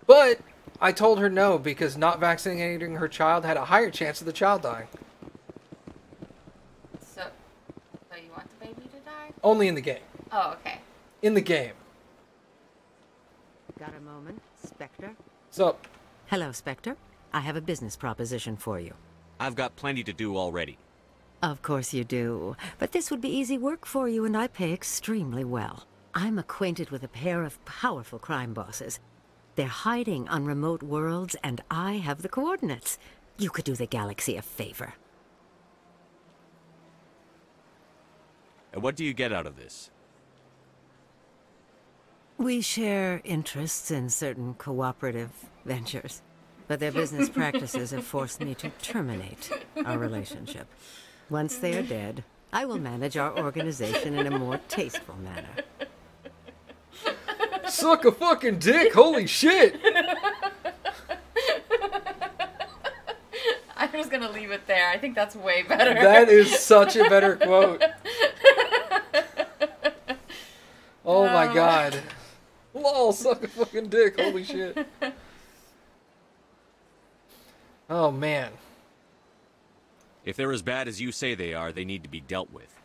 But I told her no because not vaccinating her child had a higher chance of the child dying. So you want the baby to die? Only in the game. Oh, okay. In the game. Got a moment, Spectre? What's up? Hello, Spectre. I have a business proposition for you. I've got plenty to do already. Of course you do. But this would be easy work for you, and I pay extremely well. I'm acquainted with a pair of powerful crime bosses. They're hiding on remote worlds, and I have the coordinates. You could do the galaxy a favor. And what do you get out of this? We share interests in certain cooperative ventures, but their business practices have forced me to terminate our relationship. Once they are dead, I will manage our organization in a more tasteful manner. Suck a fucking dick, holy shit! I'm just gonna leave it there. I think that's way better. That is such a better quote. Oh my god. Lol, suck a fucking dick, holy shit. Oh man. If they're as bad as you say they are, they need to be dealt with.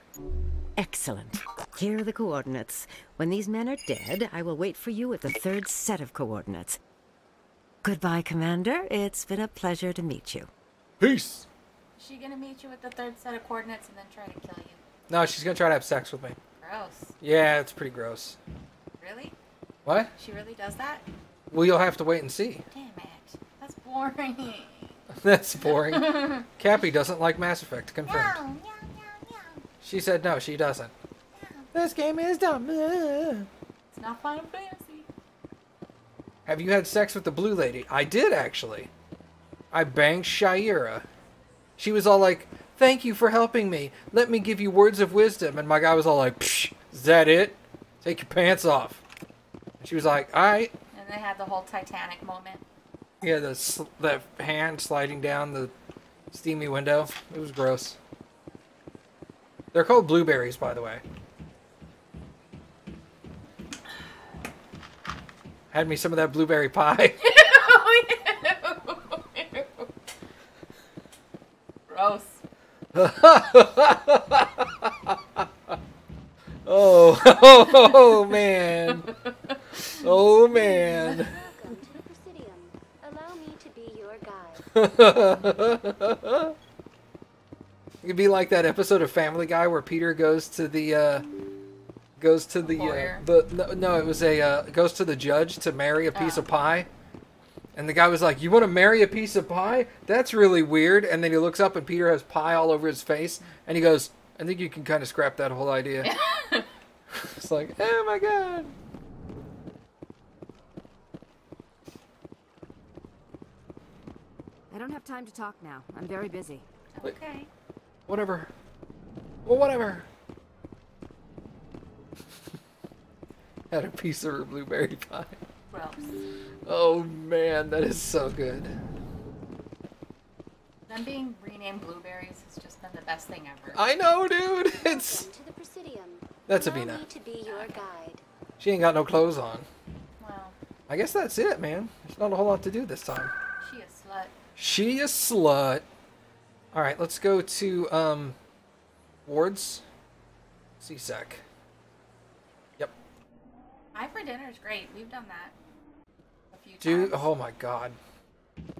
Excellent. Here are the coordinates. When these men are dead, I will wait for you at the third set of coordinates. Goodbye, Commander. It's been a pleasure to meet you. Peace! Is she gonna meet you with the third set of coordinates and then try to kill you? No, she's gonna try to have sex with me. Gross. Yeah, it's pretty gross. Really? What? She really does that? Well, you'll have to wait and see. Damn it. That's boring. That's boring. Cappy doesn't like Mass Effect, confirmed. She said no, she doesn't. This game is dumb. It's not Final Fantasy. Have you had sex with the blue lady? I did, actually. I banged Shaira. She was all like, thank you for helping me. Let me give you words of wisdom. And my guy was all like, psh, is that it? Take your pants off. She was like, alright. And they had the whole Titanic moment. Yeah, the hand sliding down the steamy window. It was gross. They're called blueberries, by the way. Had me some of that blueberry pie. Gross. Oh man. Oh man. Allow me to be your guide. It'd be like that episode of Family Guy where Peter goes to the goes to the judge to marry a piece of pie. And the guy was like, you want to marry a piece of pie? That's really weird. And then he looks up and Peter has pie all over his face. And he goes, I think you can kind of scrap that whole idea. It's like, oh my god. I don't have time to talk now. I'm very busy. Okay. Whatever. Well, whatever. Had a piece of her blueberry pie. Gross. Oh man, that is so good. Them being renamed blueberries has just been the best thing ever. I know, dude. It's. To the Presidium. That's Allow Avina. me to be your guide. She ain't got no clothes on. Wow. I guess that's it, man. There's not a whole lot to do this time. She a slut. She a slut. All right, let's go to Ward's CSEC. Yep. Pie for dinner is great. We've done that a few Dude, times. oh my god.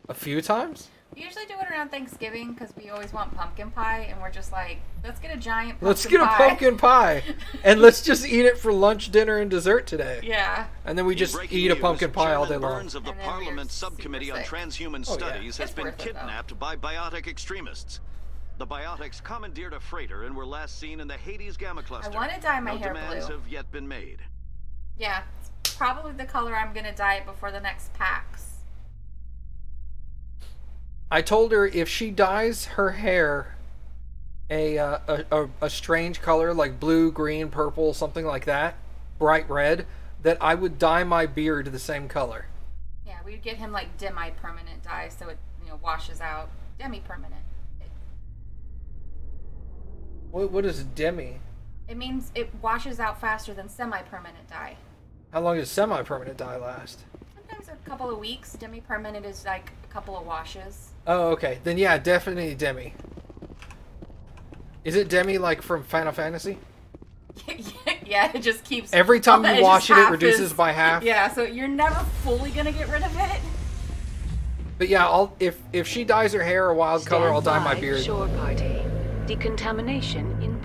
A few times? We usually do it around Thanksgiving because we always want pumpkin pie, and we're just like, let's get a giant pumpkin Let's get a pie. pumpkin pie. And let's just eat it for lunch, dinner, and dessert today. Yeah. And then we just Breaking eat a news, pumpkin pie all day Chairman long. Burns of the Parliament Subcommittee on Transhuman Oh, yeah. Studies has been kidnapped by biotic extremists. The biotics commandeered a freighter and were last seen in the Hades Gamma Cluster. want to dye my no hair demands blue. have yet been made. Yeah, it's probably the color I'm gonna dye it before the next PAX. I told her if she dyes her hair a strange color like blue, green, purple, something like that, bright red, that I would dye my beard the same color. Yeah, we'd get him like demi-permanent dye so it washes out. Demi-permanent. What is demi? It means it washes out faster than semi-permanent dye. How long does semi-permanent dye last? Sometimes a couple of weeks. Demi-permanent is like a couple of washes. Oh, okay. Then yeah, definitely demi. Is it demi like from Final Fantasy? Yeah, it just keeps... Every time you wash it, it reduces is, by half? Yeah, so you're never fully gonna get rid of it. But yeah, if she dyes her hair a wild color, I'll dye my Stand by, beard. Shore party. Decontamination in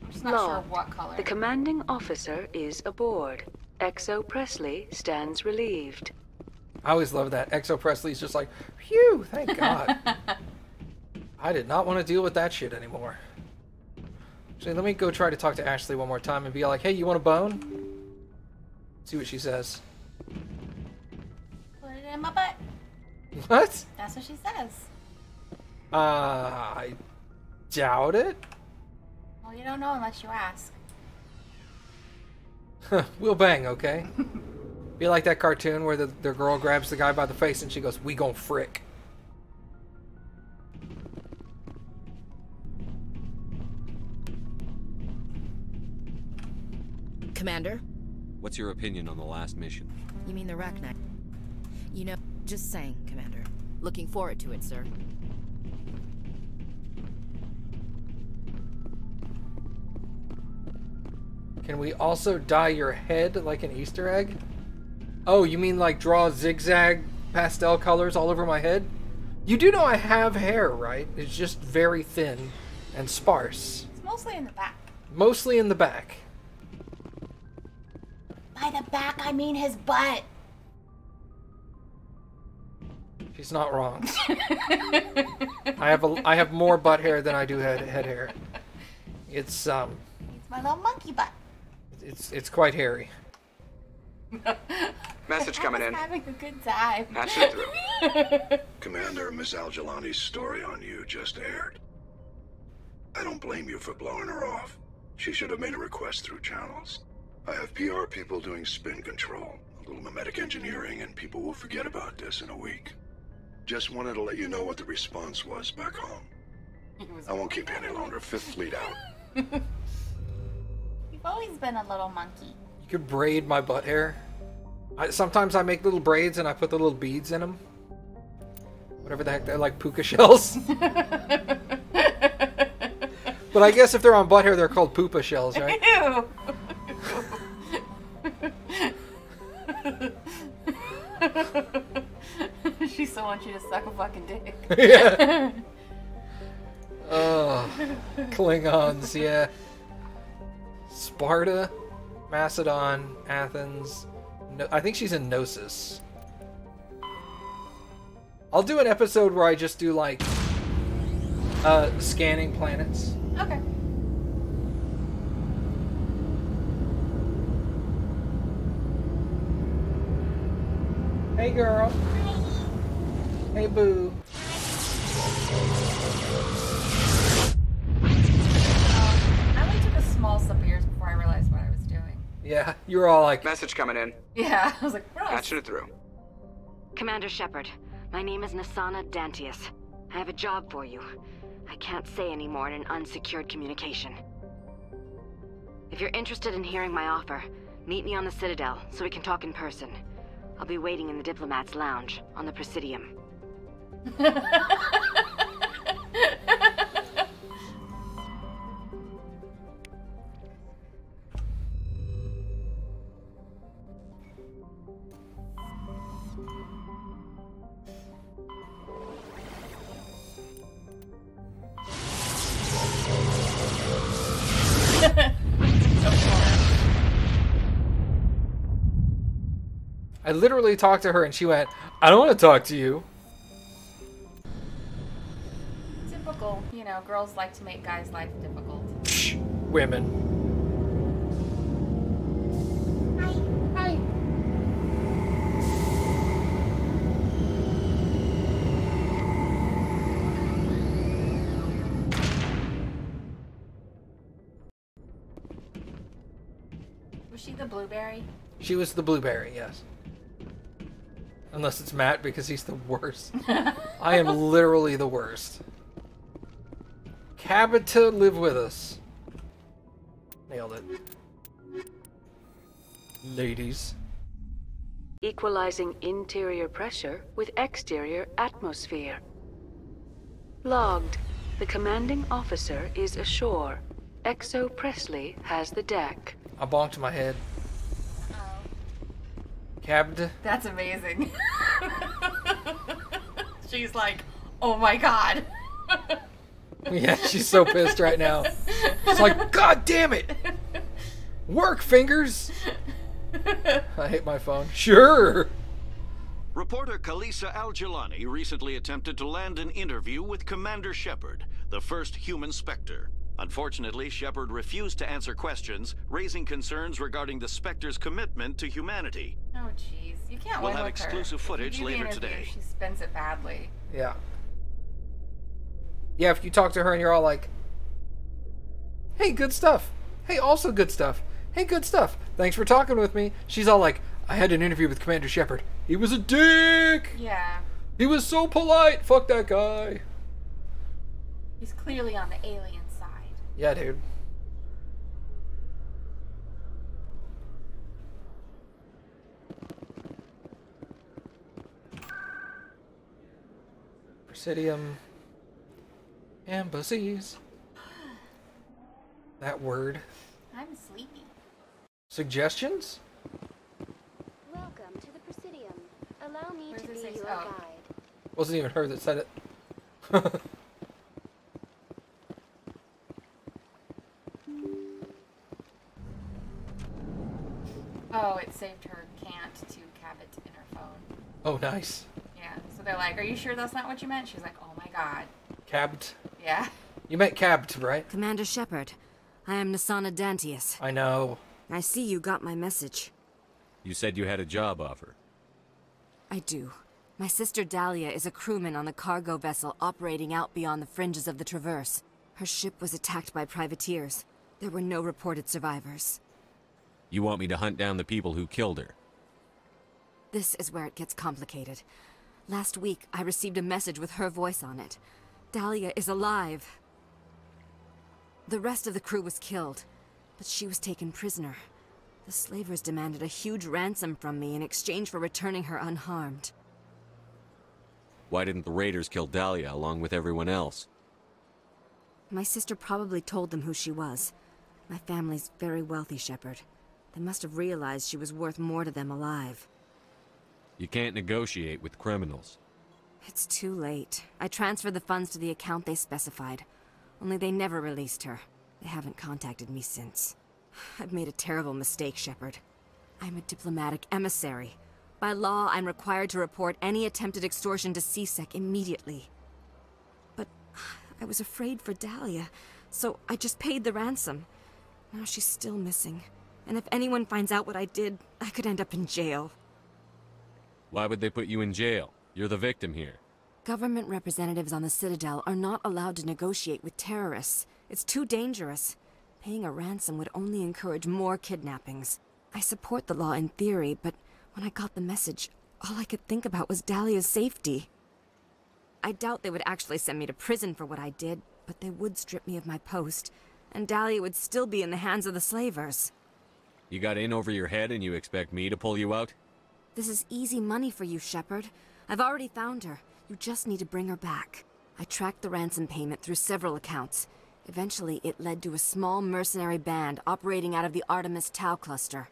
I'm just not sure what color. The commanding officer is aboard. Exo Presley stands relieved. I always love that. Exo Presley's just like, phew, thank God. I did not want to deal with that shit anymore. Actually, let me go try to talk to Ashley one more time and be like, hey, you want a bone? See what she says. Put it in my butt. What? That's what she says. I doubt it. Well, you don't know unless you ask. We'll bang, okay? Be like that cartoon where the girl grabs the guy by the face and she goes, we gon' frick. Commander? What's your opinion on the last mission? You mean the Rachni? You know, just saying, Commander. Looking forward to it, sir. Can we also dye your head like an Easter egg? Oh, you mean like draw zigzag pastel colors all over my head? You do know I have hair, right? It's just very thin and sparse. It's mostly in the back. Mostly in the back. By the back, I mean his butt. She's not wrong. I have more butt hair than I do head hair. It's It's my little monkey butt. it's quite hairy. Message coming in. Having a good time. Patch it through. Commander, Miss Al-Jalani's story on you just aired. I don't blame you for blowing her off. She should have made a request through channels. I have PR people doing spin control, a little mimetic engineering, and people will forget about this in a week. Just wanted to let you know what the response was back home. I won't keep you any longer. Fifth Fleet out. You've always been a little monkey. You could braid my butt hair. Sometimes I make little braids and I put the little beads in them. Whatever the heck, they're like puka shells. But I guess if they're on butt hair, they're called pupa shells, right? Ew. She still wants you to suck a fucking dick. Yeah. Oh, Klingons, yeah. Sparta, Macedon, Athens. No, I think she's in Gnosis. I'll do an episode where I just do like scanning planets. Okay. Hey, girl. Hey, boo. I only took a small sip of yours before I realized what I was doing. Yeah, you were all like... Message coming in. Yeah, I was like, gross. Patching it through. Commander Shepard, my name is Nasana Dantius. I have a job for you. I can't say any more in an unsecured communication. If you're interested in hearing my offer, meet me on the Citadel so we can talk in person. I'll be waiting in the Diplomat's Lounge on the Presidium. I literally talked to her and she went, I don't want to talk to you. Typical, you know, girls like to make guys' life difficult. Women. Hi. Was she the blueberry? She was the blueberry, yes. Unless it's Matt, because he's the worst. I am literally the worst. Cabot live with us. Nailed it. Ladies. Equalizing interior pressure with exterior atmosphere. Logged. The commanding officer is ashore. Exo Presley has the deck. I bonked my head. Cabot. That's amazing. She's like, oh my god. Yeah, she's so pissed right now. It's like, God damn it! Work, fingers! I hate my phone. Sure! Reporter Kalisa Al-Jilani recently attempted to land an interview with Commander Shepard, the first human Spectre. Unfortunately, Shepard refused to answer questions, raising concerns regarding the Spectre's commitment to humanity. Oh jeez, you can't We'll win have with her. exclusive footage If you do the later interview, today. She spins it badly. Yeah. Yeah, if you talk to her and you're all like, hey, good stuff. Hey, also good stuff. Hey, good stuff. Thanks for talking with me. She's all like, I had an interview with Commander Shepard. He was a dick! Yeah. He was so polite. Fuck that guy. He's clearly on the alien side. Yeah, dude. Presidium. Embassies. That word. I'm sleepy. Suggestions? Welcome to the Presidium. Allow me Where's to this be ex- your oh. guide. Wasn't even her that said it. Oh, it saved her can't to Cabot in her phone. Oh, nice. Yeah, so they're like, are you sure that's not what you meant? She's like, oh my god. Cabbed. Yeah. You meant cabbed, right? Commander Shepard, I am Nasana Dantius. I know. I see you got my message. You said you had a job offer. I do. My sister Dahlia is a crewman on the cargo vessel operating out beyond the fringes of the Traverse. Her ship was attacked by privateers. There were no reported survivors. You want me to hunt down the people who killed her? This is where it gets complicated. Last week, I received a message with her voice on it. Dahlia is alive. The rest of the crew was killed, but she was taken prisoner. The slavers demanded a huge ransom from me in exchange for returning her unharmed. Why didn't the raiders kill Dahlia along with everyone else? My sister probably told them who she was. My family's very wealthy, Shepard. They must have realized she was worth more to them alive. You can't negotiate with criminals. It's too late. I transferred the funds to the account they specified. Only they never released her. They haven't contacted me since. I've made a terrible mistake, Shepard. I'm a diplomatic emissary. By law, I'm required to report any attempted extortion to CSEC immediately. But I was afraid for Dahlia, so I just paid the ransom. Now she's still missing. And if anyone finds out what I did, I could end up in jail. Why would they put you in jail? You're the victim here. Government representatives on the Citadel are not allowed to negotiate with terrorists. It's too dangerous. Paying a ransom would only encourage more kidnappings. I support the law in theory, but when I got the message, all I could think about was Dahlia's safety. I doubt they would actually send me to prison for what I did, but they would strip me of my post, and Dahlia would still be in the hands of the slavers. You got in over your head and you expect me to pull you out? This is easy money for you, Shepard. I've already found her. You just need to bring her back. I tracked the ransom payment through several accounts. Eventually, it led to a small mercenary band operating out of the Artemis Tau cluster.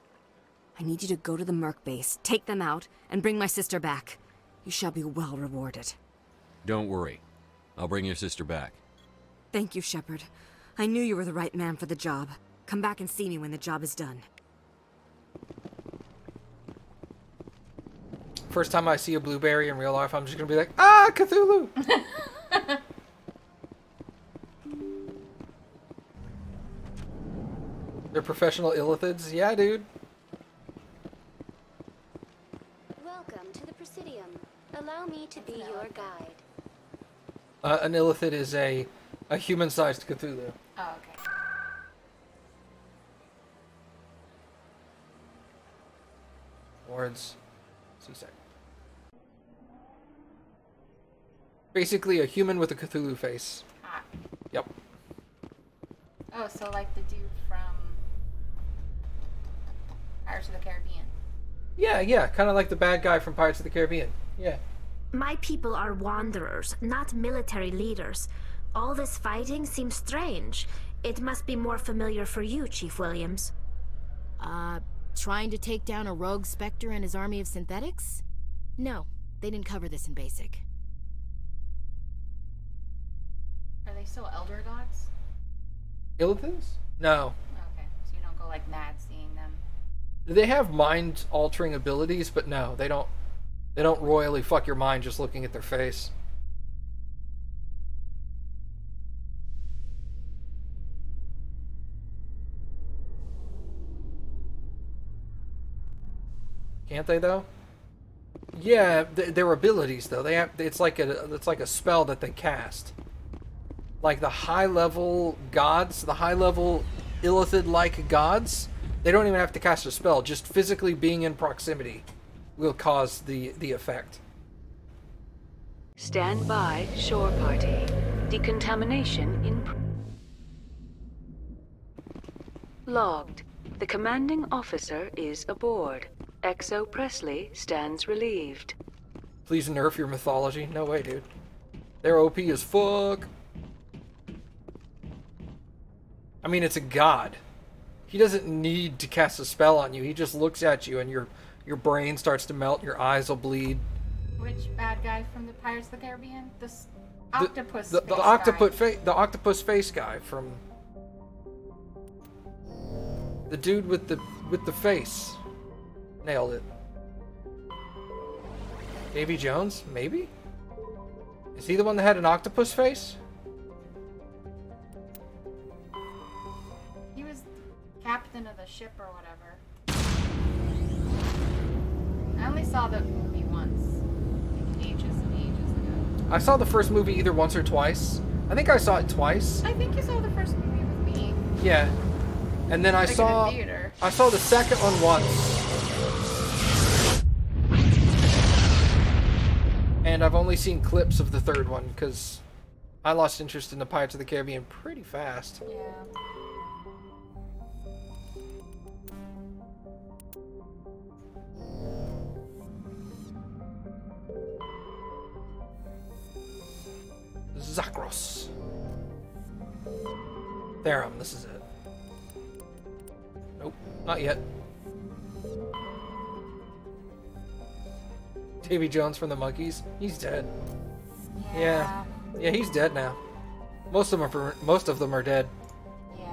I need you to go to the Merc base, take them out, and bring my sister back. You shall be well rewarded. Don't worry. I'll bring your sister back. Thank you, Shepard. I knew you were the right man for the job. Come back and see me when the job is done. First time I see a blueberry in real life, I'm just gonna be like, ah, Cthulhu! They're professional illithids? Yeah, dude. Welcome to the Presidium. Allow me to be your guide. An illithid is a human-sized Cthulhu. Oh, okay. Words. C-sec. Basically a human with a Cthulhu face. Ah. Yep. Oh, so like the dude from Pirates of the Caribbean. Yeah, kind of like the bad guy from Pirates of the Caribbean. Yeah. My people are wanderers, not military leaders. All this fighting seems strange. It must be more familiar for you, Chief Williams. Trying to take down a rogue Spectre and his army of synthetics? No, they didn't cover this in basic. Are they still elder gods? Illithids? No. Okay, so you don't go like mad seeing them. They have mind-altering abilities, but no, they don't royally fuck your mind just looking at their face. Can't they though? Yeah, their abilities though. They have. It's like a spell that they cast. Like the high-level gods, the high-level illithid-like gods, they don't even have to cast a spell. Just physically being in proximity will cause the effect. Stand by, shore party. Decontamination in... Logged. The commanding officer is aboard. XO Presley stands relieved. Please nerf your mythology. No way, dude. They're OP as fuck. I mean, it's a god. He doesn't need to cast a spell on you. He just looks at you and your brain starts to melt, your eyes will bleed. Which bad guy from the Pirates of the Caribbean? This octopus The octopus face guy from the dude with the face. Nailed it. Davy Jones? Maybe? Is he the one that had an octopus face? He was the captain of the ship or whatever. I only saw the movie once. Ages and ages ago. I saw the first movie either once or twice. I think I saw it twice. I think you saw the first movie with me. Yeah. And then I saw the second one once. And I've only seen clips of the third one because I lost interest in the Pirates of the Caribbean pretty fast. Yeah. Zakros. Therum, this is it. Nope, not yet. Davy Jones from the Monkees, he's dead. Yeah, he's dead now. Most of them are dead. Yeah.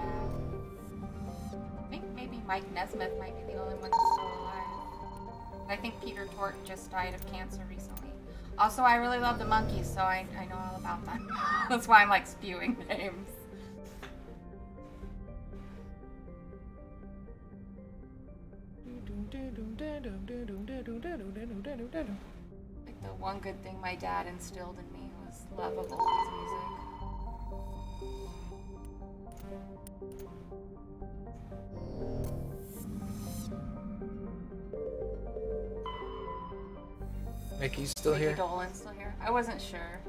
I think maybe Mike Nesmith might be the only one that's still alive. I think Peter Tork just died of cancer recently. Also, I really love the Monkees, so I know all about them. That's why I'm like spewing names. Like the one good thing my dad instilled in me was love of oldies music. Mickey's still here? Dolan's still here. I wasn't sure.